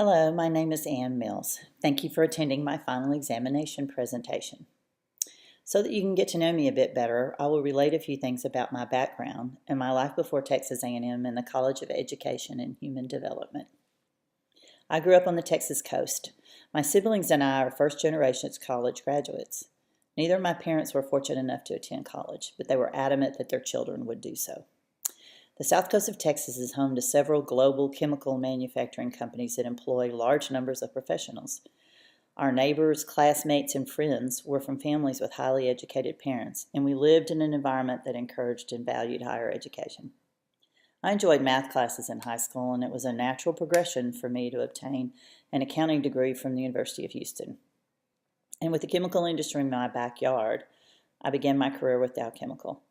Hello, my name is Ann Mills. Thank you for attending my final examination presentation. So that you can get to know me a bit better, I will relate a few things about my background and my life before Texas A&M and the College of Education and Human Development. I grew up on the Texas coast. My siblings and I are first-generation college graduates. Neither of my parents were fortunate enough to attend college, but they were adamant that their children would do so. The south coast of Texas is home to several global chemical manufacturing companies that employ large numbers of professionals. Our neighbors, classmates, and friends were from families with highly educated parents, and we lived in an environment that encouraged and valued higher education. I enjoyed math classes in high school, and it was a natural progression for me to obtain an accounting degree from the University of Houston. And with the chemical industry in my backyard, I began my career with Dow Chemical.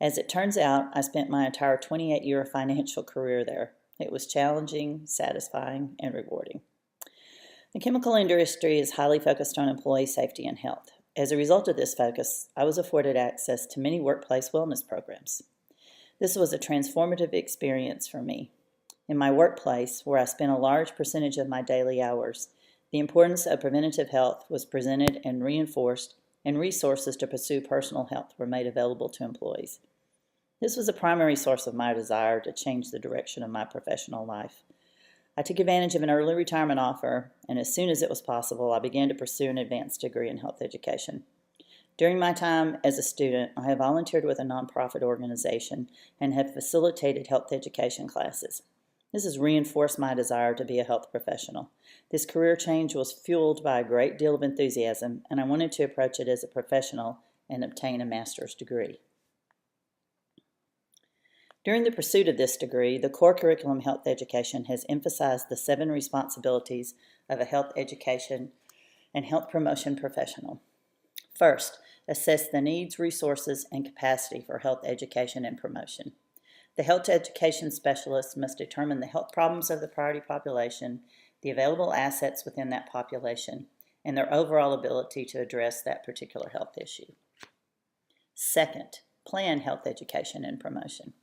As it turns out, I spent my entire 28-year financial career there. It was challenging, satisfying, and rewarding. The chemical industry is highly focused on employee safety and health. As a result of this focus, I was afforded access to many workplace wellness programs. This was a transformative experience for me. In my workplace, where I spent a large percentage of my daily hours, the importance of preventative health was presented and reinforced, and resources to pursue personal health were made available to employees. This was a primary source of my desire to change the direction of my professional life. I took advantage of an early retirement offer, and as soon as it was possible, I began to pursue an advanced degree in health education. During my time as a student, I have volunteered with a nonprofit organization and have facilitated health education classes. This has reinforced my desire to be a health professional. This career change was fueled by a great deal of enthusiasm, and I wanted to approach it as a professional and obtain a master's degree. During the pursuit of this degree, the core curriculum health education has emphasized the 7 responsibilities of a health education and health promotion professional. First, assess the needs, resources, and capacity for health education and promotion. The health education specialist must determine the health problems of the priority population, the available assets within that population, and their overall ability to address that particular health issue. Second, plan health education and promotion.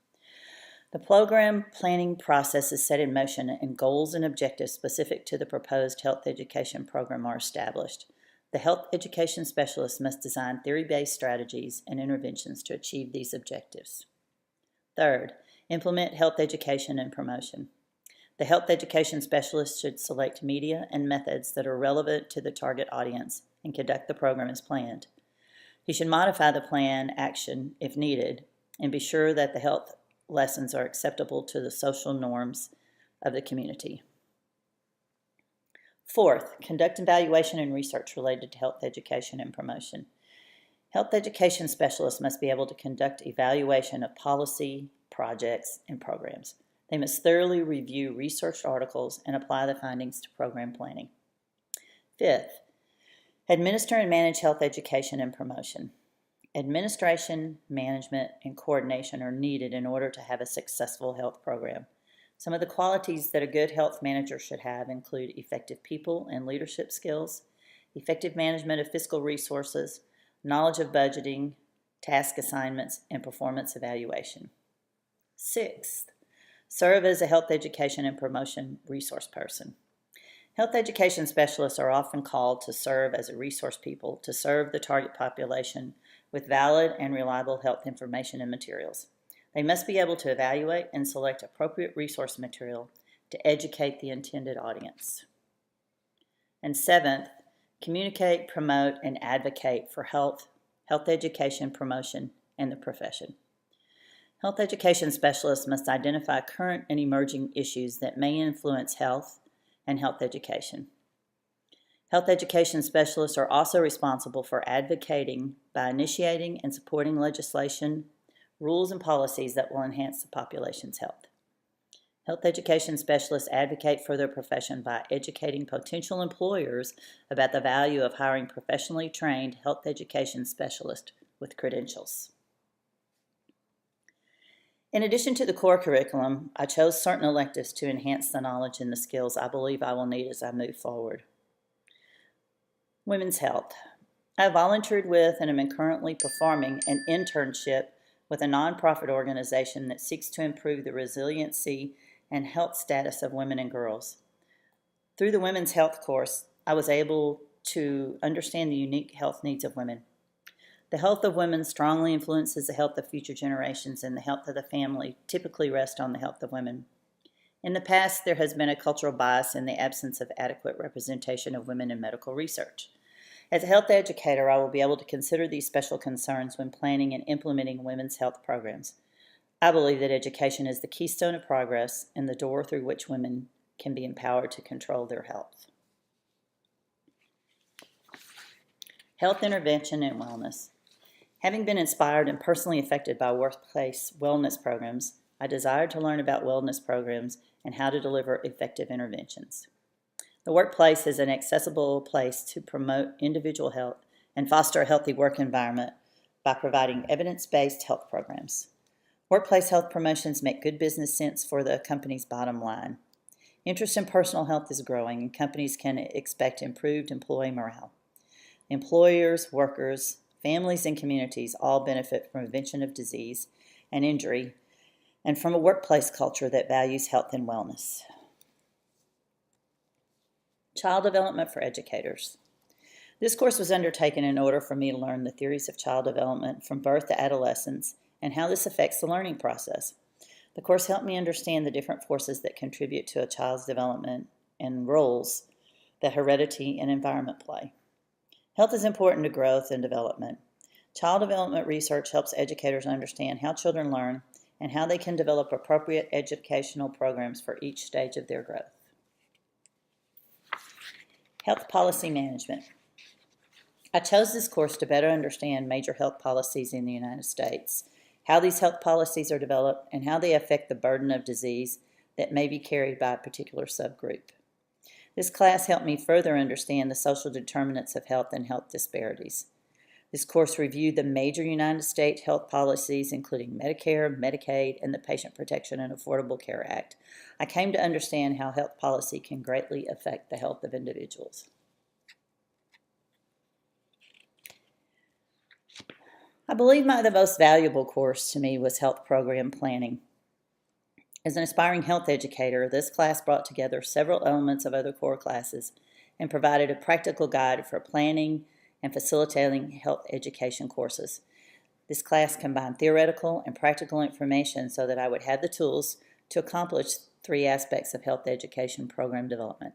The program planning process is set in motion, and goals and objectives specific to the proposed health education program are established. The health education specialist must design theory-based strategies and interventions to achieve these objectives. Third, implement health education and promotion. The health education specialist should select media and methods that are relevant to the target audience and conduct the program as planned. He should modify the plan action if needed and be sure that the health lessons are acceptable to the social norms of the community. Fourth, conduct evaluation and research related to health education and promotion. Health education specialists must be able to conduct evaluation of policy, projects, and programs. They must thoroughly review researched articles and apply the findings to program planning. Fifth, administer and manage health education and promotion. Administration, management, and coordination are needed in order to have a successful health program. Some of the qualities that a good health manager should have include effective people and leadership skills, effective management of fiscal resources, knowledge of budgeting, task assignments, and performance evaluation. Sixth, serve as a health education and promotion resource person. Health education specialists are often called to serve as a resource people to serve the target population with valid and reliable health information and materials. They must be able to evaluate and select appropriate resource material to educate the intended audience. And seventh, communicate, promote, and advocate for health education, promotion, and the profession. Health education specialists must identify current and emerging issues that may influence health and health education. Health education specialists are also responsible for advocating by initiating and supporting legislation, rules, and policies that will enhance the population's health. Health education specialists advocate for their profession by educating potential employers about the value of hiring professionally trained health education specialists with credentials. In addition to the core curriculum, I chose certain electives to enhance the knowledge and the skills I believe I will need as I move forward. Women's health. I volunteered with and am currently performing an internship with a nonprofit organization that seeks to improve the resiliency and health status of women and girls. Through the women's health course, I was able to understand the unique health needs of women. The health of women strongly influences the health of future generations, and the health of the family typically rests on the health of women. In the past, there has been a cultural bias in the absence of adequate representation of women in medical research. As a health educator, I will be able to consider these special concerns when planning and implementing women's health programs. I believe that education is the keystone of progress and the door through which women can be empowered to control their health. Health intervention and wellness. Having been inspired and personally affected by workplace wellness programs, I desired to learn about wellness programs and how to deliver effective interventions. The workplace is an accessible place to promote individual health and foster a healthy work environment by providing evidence-based health programs. Workplace health promotions make good business sense for the company's bottom line. Interest in personal health is growing, and companies can expect improved employee morale. Employers, workers, families, and communities all benefit from prevention of disease and injury and from a workplace culture that values health and wellness. Child development for educators. This course was undertaken in order for me to learn the theories of child development from birth to adolescence and how this affects the learning process. The course helped me understand the different forces that contribute to a child's development and roles that heredity and environment play. Health is important to growth and development. Child development research helps educators understand how children learn and how they can develop appropriate educational programs for each stage of their growth. Health policy management. I chose this course to better understand major health policies in the United States, how these health policies are developed, and how they affect the burden of disease that may be carried by a particular subgroup. This class helped me further understand the social determinants of health and health disparities. This course reviewed the major United States health policies, including Medicare, Medicaid, and the Patient Protection and Affordable Care Act. I came to understand how health policy can greatly affect the health of individuals. I believe the most valuable course to me was health program planning. As an aspiring health educator, this class brought together several elements of other core classes and provided a practical guide for planning and facilitating health education courses. This class combined theoretical and practical information so that I would have the tools to accomplish 3 aspects of health education program development: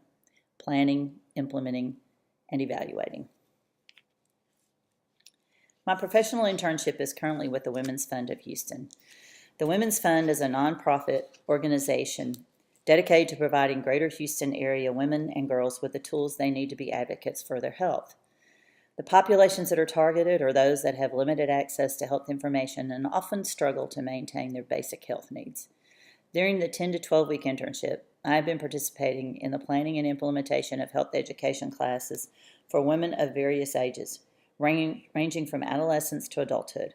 planning, implementing, and evaluating. My professional internship is currently with the Women's Fund of Houston. The Women's Fund is a nonprofit organization dedicated to providing greater Houston area women and girls with the tools they need to be advocates for their health. The populations that are targeted are those that have limited access to health information and often struggle to maintain their basic health needs. During the 10 to 12-week internship, I have been participating in the planning and implementation of health education classes for women of various ages, ranging from adolescence to adulthood.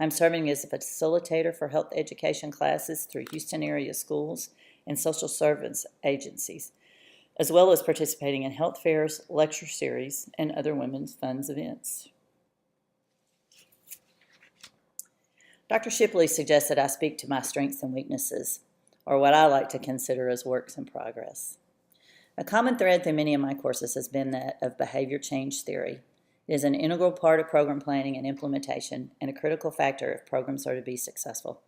I'm serving as a facilitator for health education classes through Houston area schools and social service agencies, as well as participating in health fairs, lecture series, and other Women's Funds events. Dr. Shipley suggests that I speak to my strengths and weaknesses, or what I like to consider as works in progress. A common thread through many of my courses has been that of behavior change theory. It is an integral part of program planning and implementation and a critical factor if programs are to be successful.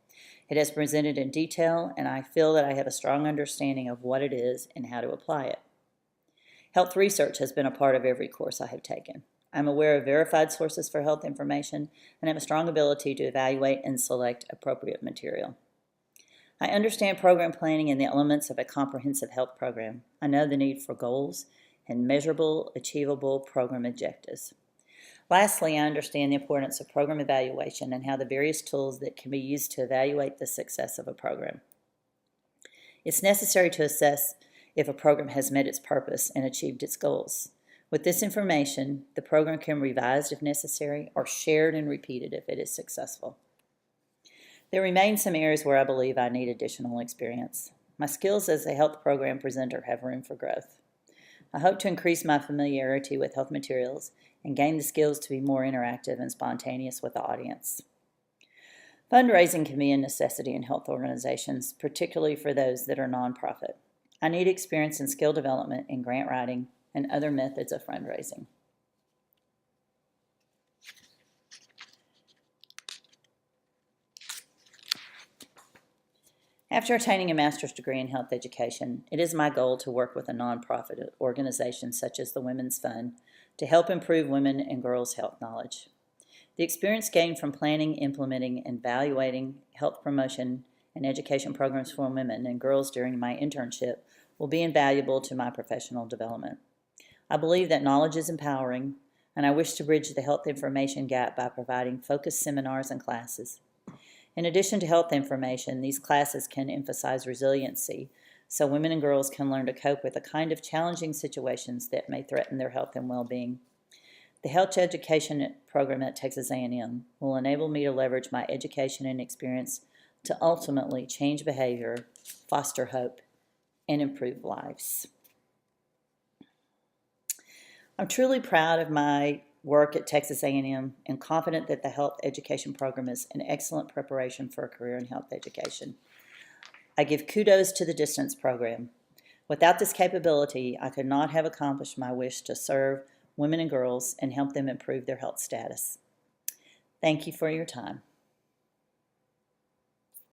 It is presented in detail, and I feel that I have a strong understanding of what it is and how to apply it. Health research has been a part of every course I have taken. I'm aware of verified sources for health information and have a strong ability to evaluate and select appropriate material. I understand program planning and the elements of a comprehensive health program. I know the need for goals and measurable, achievable program objectives. Lastly, I understand the importance of program evaluation and how the various tools that can be used to evaluate the success of a program. It's necessary to assess if a program has met its purpose and achieved its goals. With this information, the program can be revised if necessary or shared and repeated if it is successful. There remain some areas where I believe I need additional experience. My skills as a health program presenter have room for growth. I hope to increase my familiarity with health materials and gain the skills to be more interactive and spontaneous with the audience. Fundraising can be a necessity in health organizations, particularly for those that are nonprofit. I need experience in skill development in grant writing and other methods of fundraising. After attaining a master's degree in health education, it is my goal to work with a nonprofit organization such as the Women's Fund to help improve women and girls' health knowledge. The experience gained from planning, implementing, and evaluating health promotion and education programs for women and girls during my internship will be invaluable to my professional development. I believe that knowledge is empowering, and I wish to bridge the health information gap by providing focused seminars and classes. In addition to health information, these classes can emphasize resiliency so women and girls can learn to cope with the kind of challenging situations that may threaten their health and well-being. The health education program at Texas A&M will enable me to leverage my education and experience to ultimately change behavior, foster hope, and improve lives. I'm truly proud of my work at Texas A&M and confident that the health education program is an excellent preparation for a career in health education. I give kudos to the distance program. Without this capability, I could not have accomplished my wish to serve women and girls and help them improve their health status. Thank you for your time.